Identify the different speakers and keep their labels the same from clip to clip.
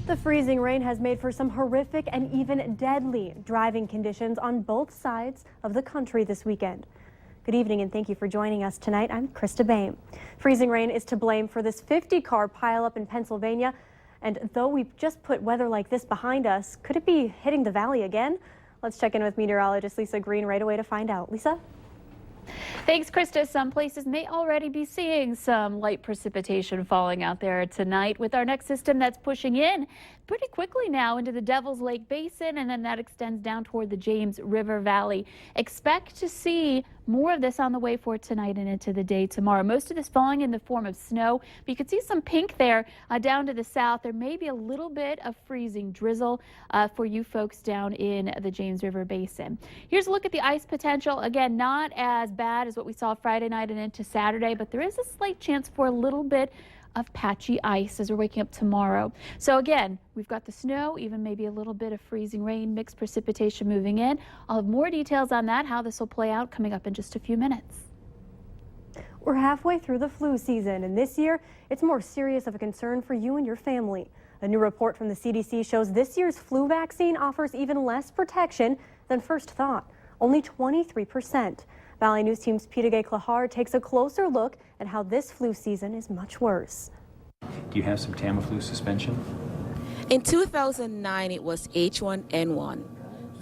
Speaker 1: The freezing rain has made for some horrific and even deadly driving conditions on both sides of the country this weekend. Good evening and thank you for joining us tonight. I'm Krista Bain. Freezing rain is to blame for this 50-car pileup in Pennsylvania. And though we've just put weather like this behind us, could it be hitting the valley again? Let's check in with meteorologist Lisa Green right away to find out. Lisa?
Speaker 2: Thanks, Krista. Some places may already be seeing some light precipitation falling out there tonight with our next system that's pushing in pretty quickly now into the Devil's Lake Basin, and then that extends down toward the James River Valley. Expect to see more of this on the way for tonight and into the day tomorrow. Most of this falling in the form of snow, but you can see some pink there down to the south. There may be a little bit of freezing drizzle for you folks down in the James River Basin. Here's a look at the ice potential. Again, not as bad as what we saw Friday night and into Saturday, but there is a slight chance for a little bit of patchy ice as we're waking up tomorrow. So again, we've got the snow, even maybe a little bit of freezing rain, mixed precipitation moving in. I'll have more details on that, how this will play out, coming up in just a few minutes.
Speaker 1: We're halfway through the flu season, and this year it's more serious of a concern for you and your family. A new report from the CDC shows this year's flu vaccine offers even less protection than first thought, only 23%. Valley News Team's Peter Clahar takes a closer look at how this flu season is much worse.
Speaker 3: Do you have some Tamiflu suspension?
Speaker 4: In 2009, it was H1N1.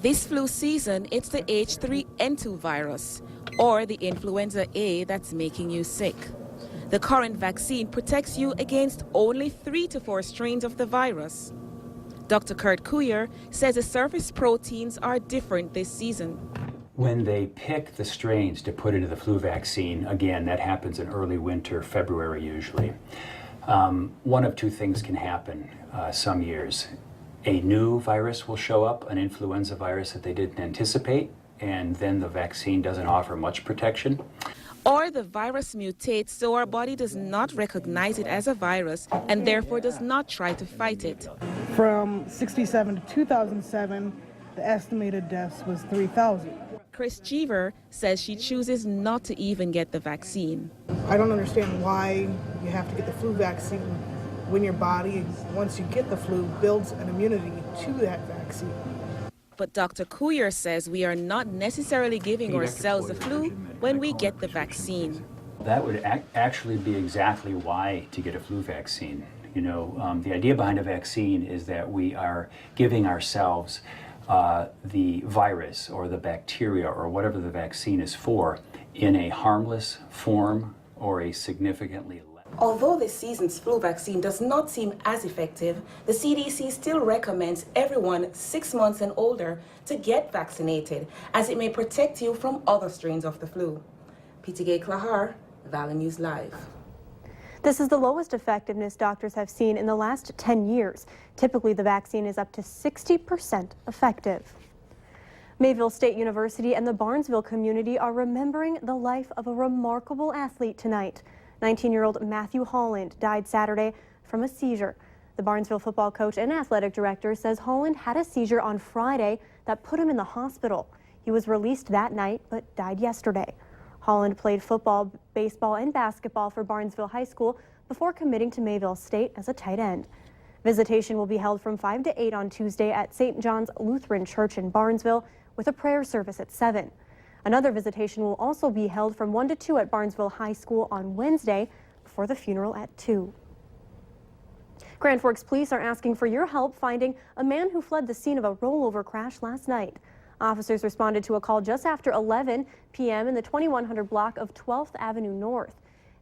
Speaker 4: This flu season, it's the H3N2 virus, or the influenza A that's making you sick. The current vaccine protects you against only 3 to 4 strains of the virus. Dr. Kurt Kuyer says the surface proteins are different this season.
Speaker 3: When they pick the strains to put into the flu vaccine, again, that happens in early winter, February usually. One of two things can happen some years. A new virus will show up, an influenza virus that they didn't anticipate, and then the vaccine doesn't offer much protection.
Speaker 4: Or the virus mutates so our body does not recognize it as a virus and therefore does not try to fight it.
Speaker 5: From 1967 to 2007, the estimated deaths was 3,000.
Speaker 4: Chris Cheever says she chooses not to even get the vaccine.
Speaker 5: I don't understand why you have to get the flu vaccine when your body, once you get the flu, builds an immunity to that vaccine.
Speaker 4: But Dr. Kuyer says we are not necessarily giving ourselves the flu when we get the vaccine.
Speaker 3: That would actually be exactly why to get a flu vaccine. You know, the idea behind a vaccine is that we are giving ourselves the virus or the bacteria or whatever the vaccine is for in a harmless form or a significantly less.
Speaker 4: Although this season's flu vaccine does not seem as effective, the CDC still recommends everyone 6 months and older to get vaccinated, as it may protect you from other strains of the flu. Peter Clahar, Valley News Live.
Speaker 1: This is the lowest effectiveness doctors have seen in the last 10 years. Typically, the vaccine is up to 60% effective. Mayville State University and the Barnesville community are remembering the life of a remarkable athlete tonight. 19-year-old Matthew Holland died Saturday from a seizure. The Barnesville football coach and athletic director says Holland had a seizure on Friday that put him in the hospital. He was released that night but died yesterday. Holland played football, baseball, and basketball for Barnesville High School before committing to Mayville State as a tight end. Visitation will be held from 5 to 8 on Tuesday at St. John's Lutheran Church in Barnesville with a prayer service at 7. Another visitation will also be held from 1 to 2 at Barnesville High School on Wednesday before the funeral at 2. Grand Forks police are asking for your help finding a man who fled the scene of a rollover crash last night. Officers responded to a call just after 11 p.m. in the 2100 block of 12th Avenue North.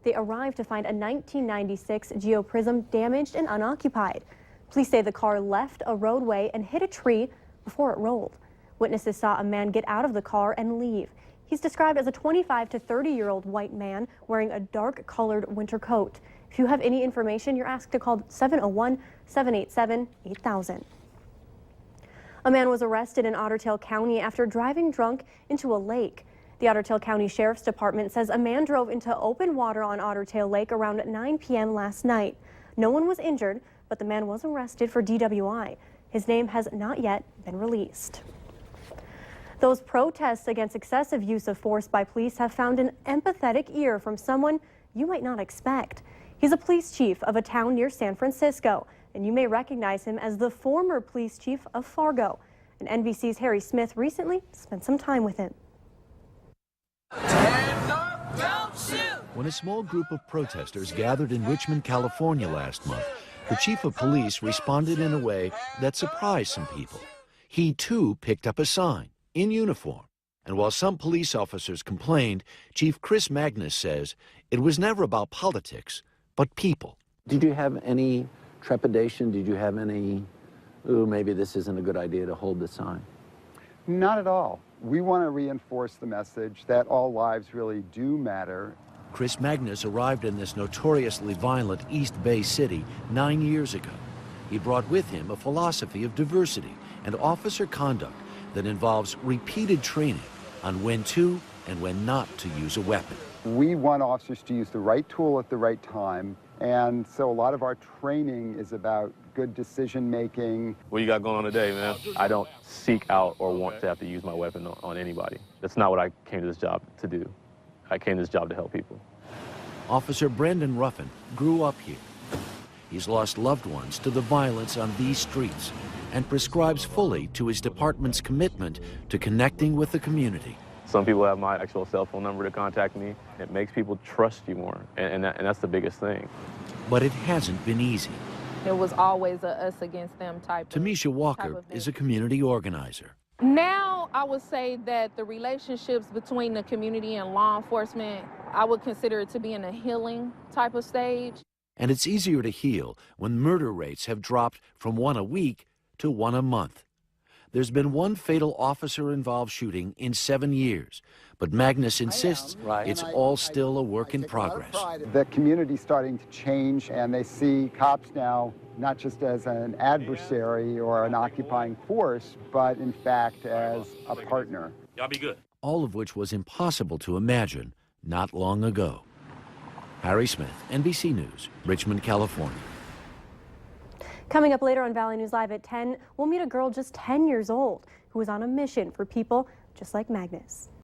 Speaker 1: They arrived to find a 1996 Geo Prism damaged and unoccupied. Police say the car left a roadway and hit a tree before it rolled. Witnesses saw a man get out of the car and leave. He's described as a 25 to 30-year-old white man wearing a dark-colored winter coat. If you have any information, you're asked to call 701-787-8000. A man was arrested in Otter Tail County after driving drunk into a lake. The Otter Tail County Sheriff's Department says a man drove into open water on Otter Tail Lake around 9 p.m. last night. No one was injured, but the man was arrested for DWI. His name has not yet been released. Those protests against excessive use of force by police have found an empathetic ear from someone you might not expect. He's a police chief of a town near San Francisco. and you may recognize him as the former police chief of Fargo. And NBC's Harry Smith recently spent some time with him.
Speaker 6: When a small group of protesters gathered in Richmond, California last month, the chief of police responded in a way that surprised some people. He, too, picked up a sign, in uniform. And while some police officers complained, Chief Chris Magnus says it was never about politics, but people.
Speaker 7: Did you have any trepidation? Did you have any, ooh, maybe this isn't a good idea to hold the sign?
Speaker 8: Not at all. We want to reinforce the message that all lives really do matter.
Speaker 6: Chris Magnus arrived in this notoriously violent East Bay city 9 years ago. He brought with him a philosophy of diversity and officer conduct that involves repeated training on when to and when not to use a weapon.
Speaker 8: We want officers to use the right tool at the right time, and so a lot of our training is about good decision making.
Speaker 9: What you got going on today, man? I don't seek out or want to have to use my weapon on anybody. That's not what I came to this job to do. I came to this job to help people.
Speaker 6: Officer Brendan Ruffin grew up here. He's lost loved ones to the violence on these streets and prescribes fully to his department's commitment to connecting with the community.
Speaker 9: Some people have my actual cell phone number to contact me. It makes people trust you more, and that's the biggest thing.
Speaker 6: But it hasn't been easy.
Speaker 10: It was always a us against them type
Speaker 6: Tamisha Walker is a community organizer.
Speaker 10: Now, I would say that the relationships between the community and law enforcement, I would consider it to be in a healing type of stage.
Speaker 6: And it's easier to heal when murder rates have dropped from 1 a week to 1 a month. There's been one fatal officer-involved shooting in 7 years, but Magnus insists it's all still a work in progress.
Speaker 8: The community's starting to change, and they see cops now not just as an adversary or an occupying force, but in fact as a partner.
Speaker 9: Y'all be good.
Speaker 6: All of which was impossible to imagine not long ago. Harry Smith, NBC News, Richmond, California.
Speaker 1: Coming up later on Valley News Live at 10, we'll meet a girl just 10 years old who was on a mission for people just like Magnus.